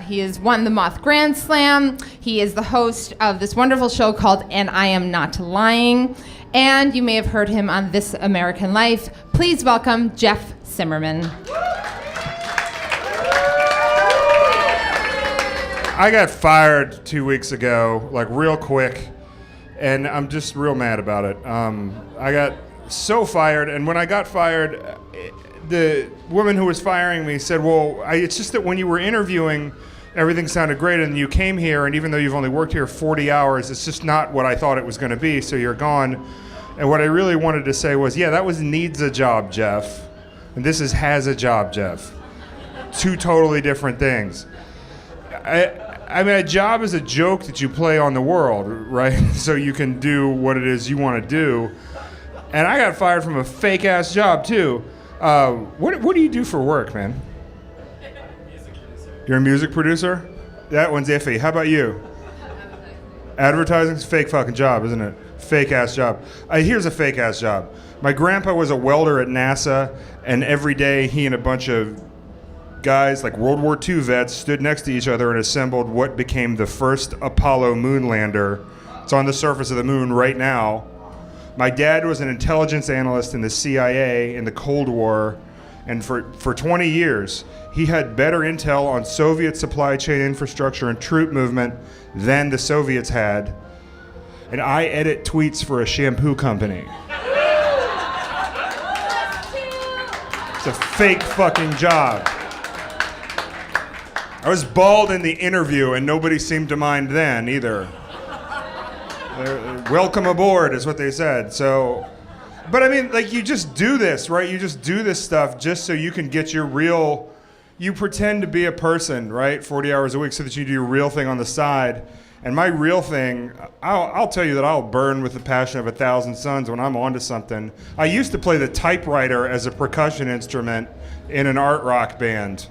He has won the Moth Grand Slam. He is the host of this wonderful show called And I Am Not Lying. And you may have heard him on This American Life. Please welcome Jeff Simmermon. I got fired 2 weeks ago, like real quick, and I'm just real mad about it. I got so fired, and when I got fired, the woman who was firing me said, well, it's just that when you were interviewing, everything sounded great, and you came here, and even though you've only worked here 40 hours, it's just not what I thought it was going to be, so you're gone. And what I really wanted to say was, yeah, that was needs a job, Jeff, and this is has a job, Jeff. Two totally different things. I mean, a job is a joke that you play on the world, right? So you can do what it is you want to do. And I got fired from a fake-ass job, too. What do you do for work, man? Music producer. You're a music producer? That one's iffy. How about you? Advertising's a fake fucking job, isn't it? Fake-ass job. Here's a fake-ass job. My grandpa was a welder at NASA, and every day he and a bunch of guys, like World War II vets, stood next to each other and assembled what became the first Apollo moon lander. It's on the surface of the moon right now. My dad was an intelligence analyst in the CIA in the Cold War, and for 20 years, he had better intel on Soviet supply chain infrastructure and troop movement than the Soviets had. And I edit tweets for a shampoo company. It's a fake fucking job. I was bald in the interview, and nobody seemed to mind then either. Welcome aboard is what they said. So, but I mean, like, you just do this, right? You just do this stuff just so you can get your real, you pretend to be a person, right? 40 hours a week so that you do your real thing on the side. And my real thing, I'll tell you that I'll burn with the passion of 1,000 suns when I'm onto something. I used to play the typewriter as a percussion instrument in an art rock band.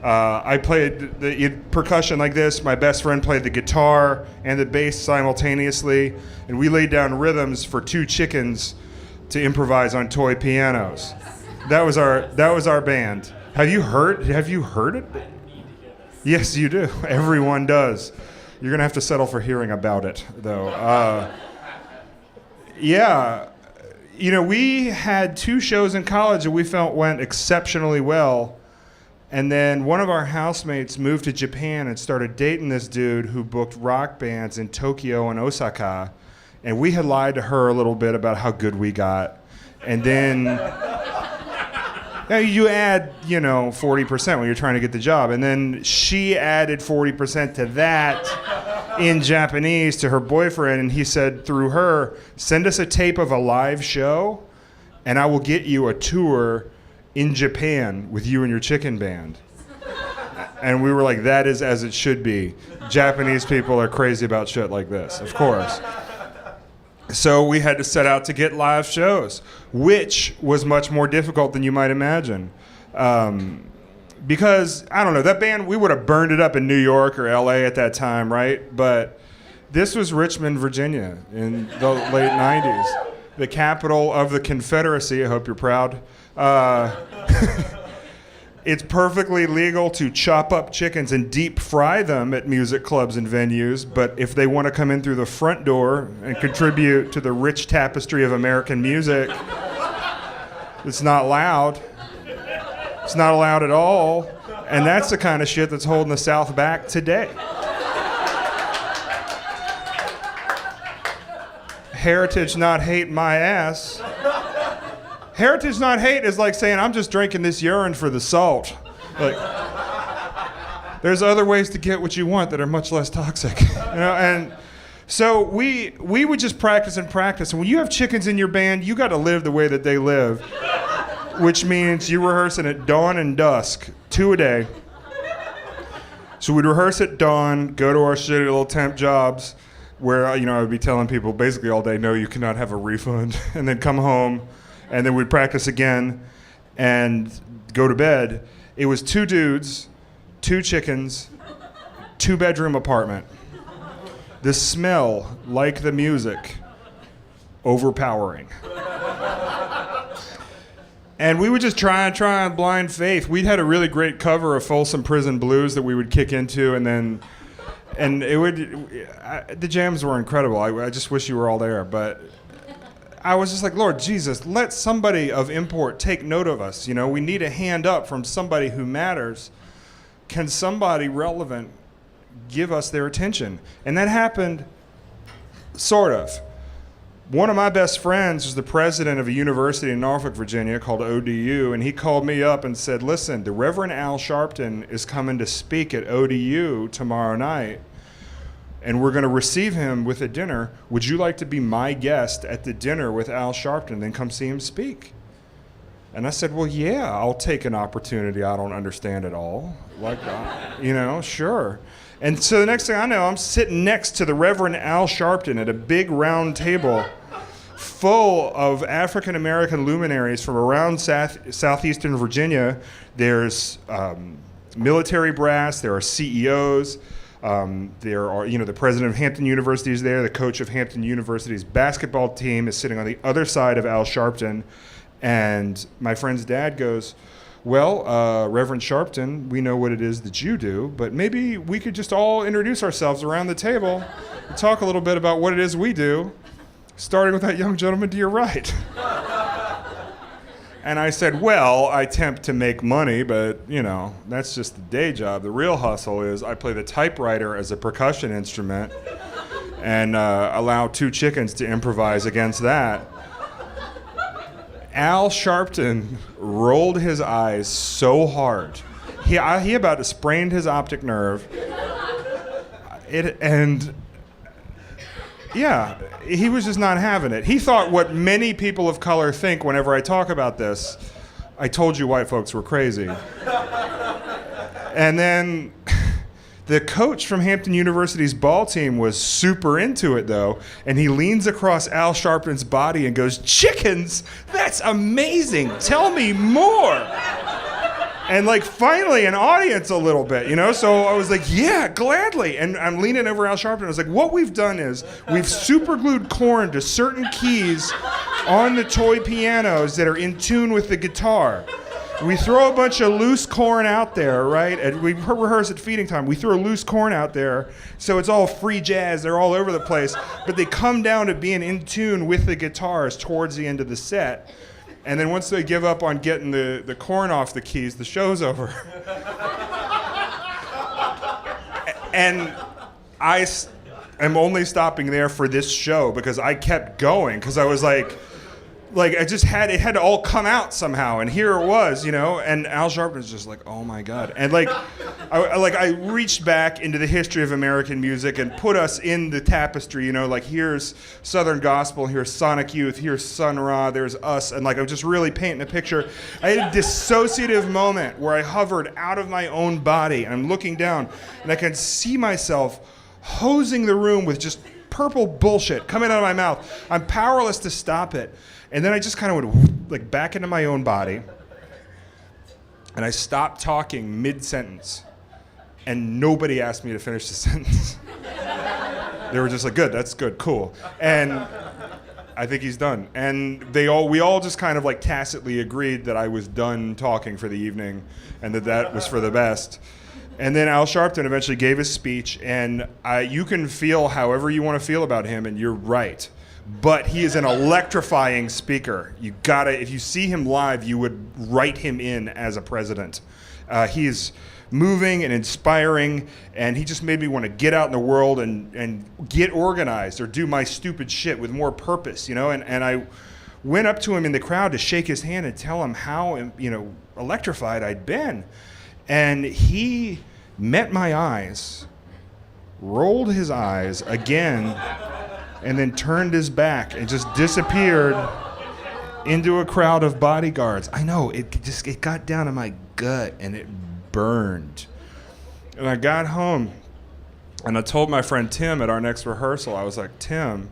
I played the percussion like this. My best friend played the guitar and the bass simultaneously, and we laid down rhythms for two chickens to improvise on toy pianos. That was our band. Have you heard it? Yes, you do. Everyone does. You're gonna have to settle for hearing about it, though. Yeah, you know, we had 2 shows in college that we felt went exceptionally well. And then one of our housemates moved to Japan and started dating this dude who booked rock bands in Tokyo and Osaka. And we had lied to her a little bit about how good we got. And then you add, 40% when you're trying to get the job. And then she added 40% to that in Japanese to her boyfriend. And he said through her, send us a tape of a live show and I will get you a tour in Japan with you and your chicken band. And we were like, that is as it should be. Japanese people are crazy about shit like this, of course. So we had to set out to get live shows, which was much more difficult than you might imagine. Because, I don't know, that band, we would have burned it up in New York or LA at that time, right? But this was Richmond, Virginia in the late 90s. The capital of the Confederacy. I hope you're proud. It's perfectly legal to chop up chickens and deep fry them at music clubs and venues, but if they want to come in through the front door and contribute to the rich tapestry of American music, it's not allowed. It's not allowed at all, and that's the kind of shit that's holding the South back today. Heritage not hate my ass. Heritage not hate is like saying, I'm just drinking this urine for the salt. Like, there's other ways to get what you want that are much less toxic. And so we would just practice and practice. And when you have chickens in your band, you got to live the way that they live, which means you rehearsing at dawn and dusk, 2 a day. So we'd rehearse at dawn, go to our shitty little temp jobs where, I would be telling people basically all day, no, you cannot have a refund, and then come home. And then we'd practice again and go to bed. It was 2 dudes, 2 chickens, 2-bedroom apartment. The smell, like the music, overpowering. And we would just try on blind faith. We had a really great cover of Folsom Prison Blues that we would kick into, and the jams were incredible. I just wish you were all there, but I was just like, Lord Jesus, let somebody of import take note of us. You know, we need a hand up from somebody who matters. Can somebody relevant give us their attention? And that happened, sort of. One of my best friends was the president of a university in Norfolk, Virginia called ODU, and he called me up and said, listen, the Reverend Al Sharpton is coming to speak at ODU tomorrow night, and we're going to receive him with a dinner. Would you like to be my guest at the dinner with Al Sharpton, then come see him speak? And I said, well, yeah, I'll take an opportunity I don't understand at all. Like, sure. And so the next thing I know, I'm sitting next to the Reverend Al Sharpton at a big round table full of African-American luminaries from around southeastern Virginia. There's military brass, there are CEOs, there are, the president of Hampton University is there, the coach of Hampton University's basketball team is sitting on the other side of Al Sharpton, and my friend's dad goes, well, Reverend Sharpton, we know what it is that you do, but maybe we could just all introduce ourselves around the table and talk a little bit about what it is we do, starting with that young gentleman to your right. And I said, well, I attempt to make money, but, that's just the day job. The real hustle is I play the typewriter as a percussion instrument and allow two chickens to improvise against that. Al Sharpton rolled his eyes so hard. He about to sprained his optic nerve. He was just not having it. He thought what many people of color think whenever I talk about this, I told you white folks were crazy. And then the coach from Hampton University's ball team was super into it, though, and he leans across Al Sharpton's body and goes, chickens? That's amazing. Tell me more. And, finally an audience a little bit, So I was like, yeah, gladly. And I'm leaning over Al Sharpton. I was like, what we've done is we've super glued corn to certain keys on the toy pianos that are in tune with the guitar. We throw a bunch of loose corn out there, right? And we rehearse at feeding time. We throw loose corn out there, so it's all free jazz. They're all over the place. But they come down to being in tune with the guitars towards the end of the set. And then once they give up on getting the corn off the keys, the show's over. And I am only stopping there for this show because I kept going because I was like I just had to all come out somehow, and here it was, and Al Sharpton was just like, oh my God. And I reached back into the history of American music and put us in the tapestry, here's Southern Gospel, here's Sonic Youth, here's Sun Ra, there's us, and I'm just really painting a picture. I had a dissociative moment where I hovered out of my own body, and I'm looking down, and I can see myself hosing the room with just purple bullshit coming out of my mouth. I'm powerless to stop it. And then I just kind of went back into my own body, and I stopped talking mid-sentence, and nobody asked me to finish the sentence. They were just like, good, that's good, cool. And I think he's done. And we all just kind of tacitly agreed that I was done talking for the evening, and that was for the best. And then Al Sharpton eventually gave his speech, and you can feel however you want to feel about him, and you're right. But he is an electrifying speaker. If you see him live, you would write him in as a president. He is moving and inspiring, and he just made me want to get out in the world and get organized or do my stupid shit with more purpose, And I went up to him in the crowd to shake his hand and tell him how, electrified I'd been. And he met my eyes, rolled his eyes again, and then turned his back and just disappeared into a crowd of bodyguards. I know, it got down to my gut and it burned. And I got home and I told my friend Tim at our next rehearsal, I was like, Tim,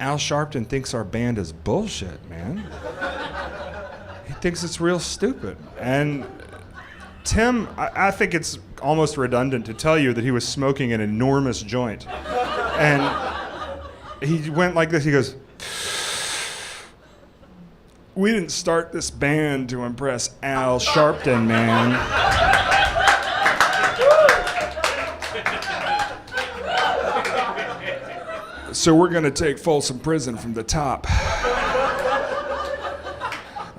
Al Sharpton thinks our band is bullshit, man. He thinks it's real stupid. And Tim, I think it's almost redundant to tell you that he was smoking an enormous joint. And he went like this, he goes, We didn't start this band to impress Al Sharpton, man. So we're gonna take Folsom Prison from the top.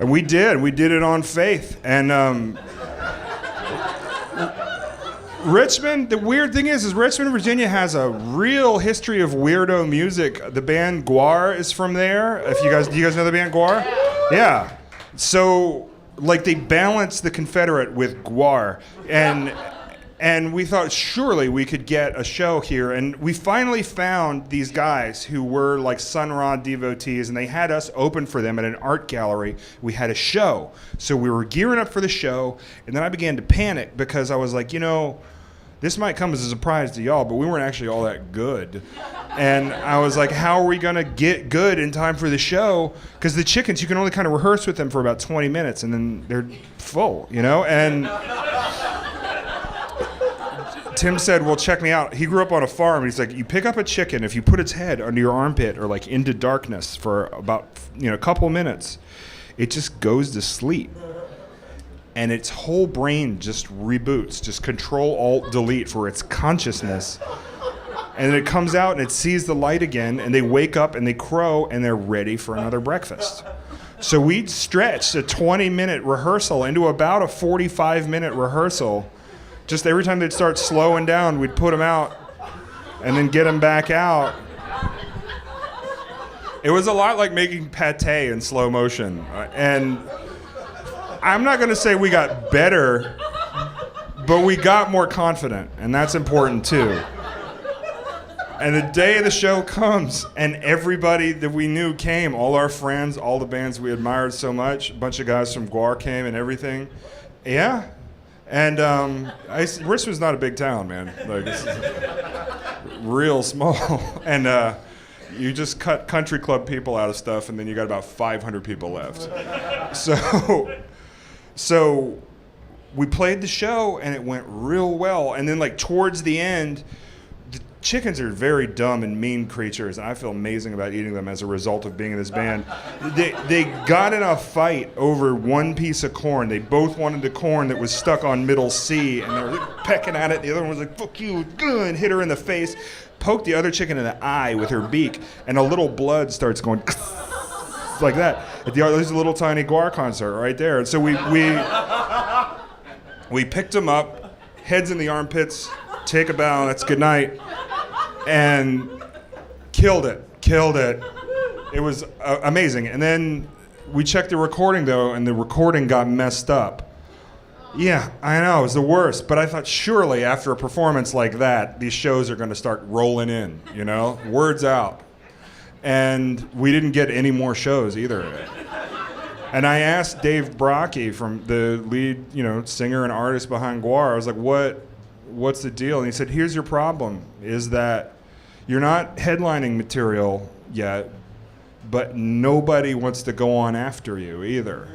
And we did it on faith. And Richmond, the weird thing is Richmond, Virginia has a real history of weirdo music. The band Guar is from there. Do you guys know the band Guar? Yeah. So, like, they balanced the Confederate with Guar. And we thought surely we could get a show here. And we finally found these guys who were like Sun Ra devotees, and they had us open for them at an art gallery. We had a show. So we were gearing up for the show, and then I began to panic because I was like, this might come as a surprise to y'all, but we weren't actually all that good. And I was like, how are we going to get good in time for the show? Because the chickens, you can only kind of rehearse with them for about 20 minutes, and then they're full, And Tim said, well, check me out. He grew up on a farm. He's like, you pick up a chicken, if you put its head under your armpit or like into darkness for about, a couple minutes, it just goes to sleep. And its whole brain just reboots, just Control Alt Delete for its consciousness. And then it comes out and it sees the light again, and they wake up and they crow and they're ready for another breakfast. So we'd stretched a 20-minute rehearsal into about a 45-minute rehearsal. Just every time they'd start slowing down, we'd put them out and then get them back out. It was a lot like making pate in slow motion. And I'm not going to say we got better, but we got more confident, and that's important too. And the day of the show comes, and everybody that we knew came, all our friends, all the bands we admired so much, a bunch of guys from Guar came and everything. Yeah. And Richmond's not a big town, man. Like, it's real small. And you just cut country club people out of stuff, and then you got about 500 people left. So we played the show, and it went real well. And then, like, towards the end, the chickens are very dumb and mean creatures, and I feel amazing about eating them as a result of being in this band. They got in a fight over one piece of corn. They both wanted the corn that was stuck on middle C, and they were pecking at it. The other one was like, fuck you, and hit her in the face, poked the other chicken in the eye with her beak, and a little blood starts going like that. There's a little tiny Guar concert right there. And so we picked them up, heads in the armpits, take a bow, that's good night, and killed it. It was amazing. And then we checked the recording, though, and the recording got messed up. Yeah, I know, it was the worst. But I thought surely after a performance like that, these shows are going to start rolling in, Word's out. And we didn't get any more shows either. And I asked Dave Brockie, from the lead, singer and artist behind Guar, I was like, what's the deal? And he said, here's your problem, is that you're not headlining material yet, but nobody wants to go on after you either.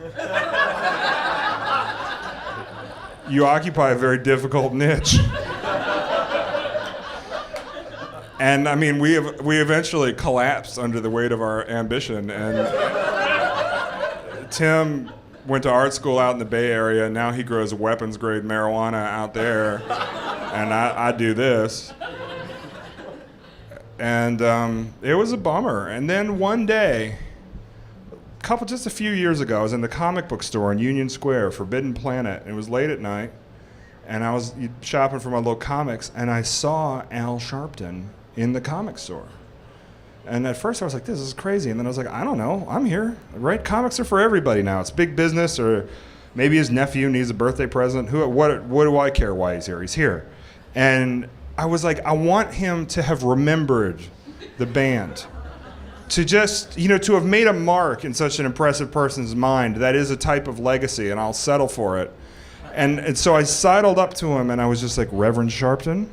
You occupy a very difficult niche. And I mean, we eventually collapsed under the weight of our ambition. And Tim went to art school out in the Bay Area. Now he grows weapons-grade marijuana out there, and I do this. And it was a bummer. And then one day, just a few years ago, I was in the comic book store in Union Square, Forbidden Planet, and it was late at night, and I was shopping for my little comics, and I saw Al Sharpton in the comic store. And at first I was like, this is crazy. And then I was like, I don't know, I'm here, right? Comics are for everybody now. It's big business, or maybe his nephew needs a birthday present. What do I care why he's here? He's here. And I was like, I want him to have remembered the band. To just, to have made a mark in such an impressive person's mind, that is a type of legacy, and I'll settle for it. And so I sidled up to him, and I was just like, Reverend Sharpton?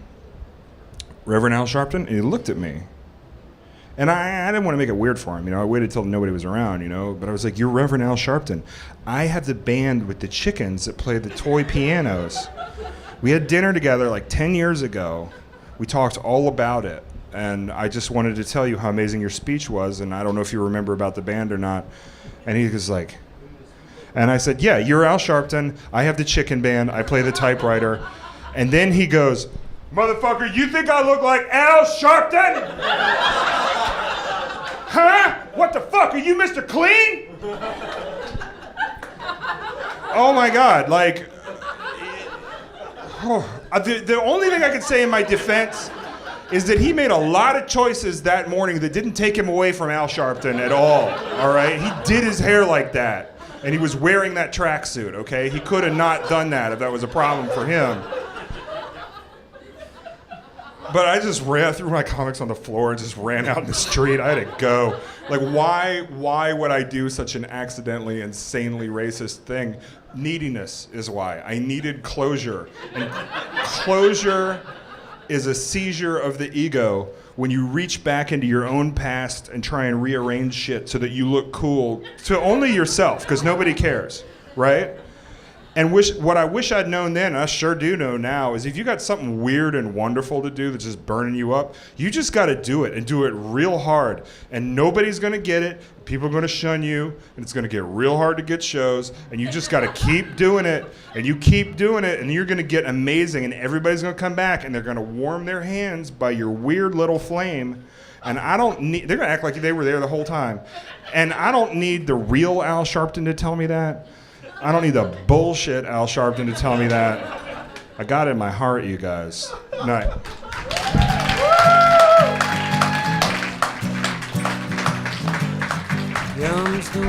Reverend Al Sharpton? And he looked at me. And I didn't want to make it weird for him, I waited till nobody was around, but I was like, you're Reverend Al Sharpton. I have the band with the chickens that play the toy pianos. We had dinner together like 10 years ago. We talked all about it. and I just wanted to tell you how amazing your speech was, and I don't know if you remember about the band or not. And he was like, and I said, yeah, you're Al Sharpton. I have the chicken band. I play the typewriter. And then he goes, motherfucker, you think I look like Al Sharpton? Huh? What the fuck? Are you Mr. Clean? Oh my God, like, the only thing I can say in my defense is that he made a lot of choices that morning that didn't take him away from Al Sharpton at all right? He did his hair like that, and he was wearing that tracksuit, okay? He could have not done that if that was a problem for him. But I just threw my comics on the floor and just ran out in the street. I had to go. Like, why would I do such an accidentally, insanely racist thing? Neediness is why. I needed closure. And closure is a seizure of the ego when you reach back into your own past and try and rearrange shit so that you look cool to only yourself, because nobody cares, right? And what I wish I'd known then, and I sure do know now, is if you got something weird and wonderful to do that's just burning you up, you just got to do it, and do it real hard. And nobody's going to get it. People are going to shun you, and it's going to get real hard to get shows, and you just got to keep doing it, and you keep doing it, and you're going to get amazing, and everybody's going to come back, and they're going to warm their hands by your weird little flame. And they're going to act like they were there the whole time. And I don't need the real Al Sharpton to tell me that. I don't need the bullshit Al Sharpton to tell me that. I got it in my heart, you guys. Night. Comes the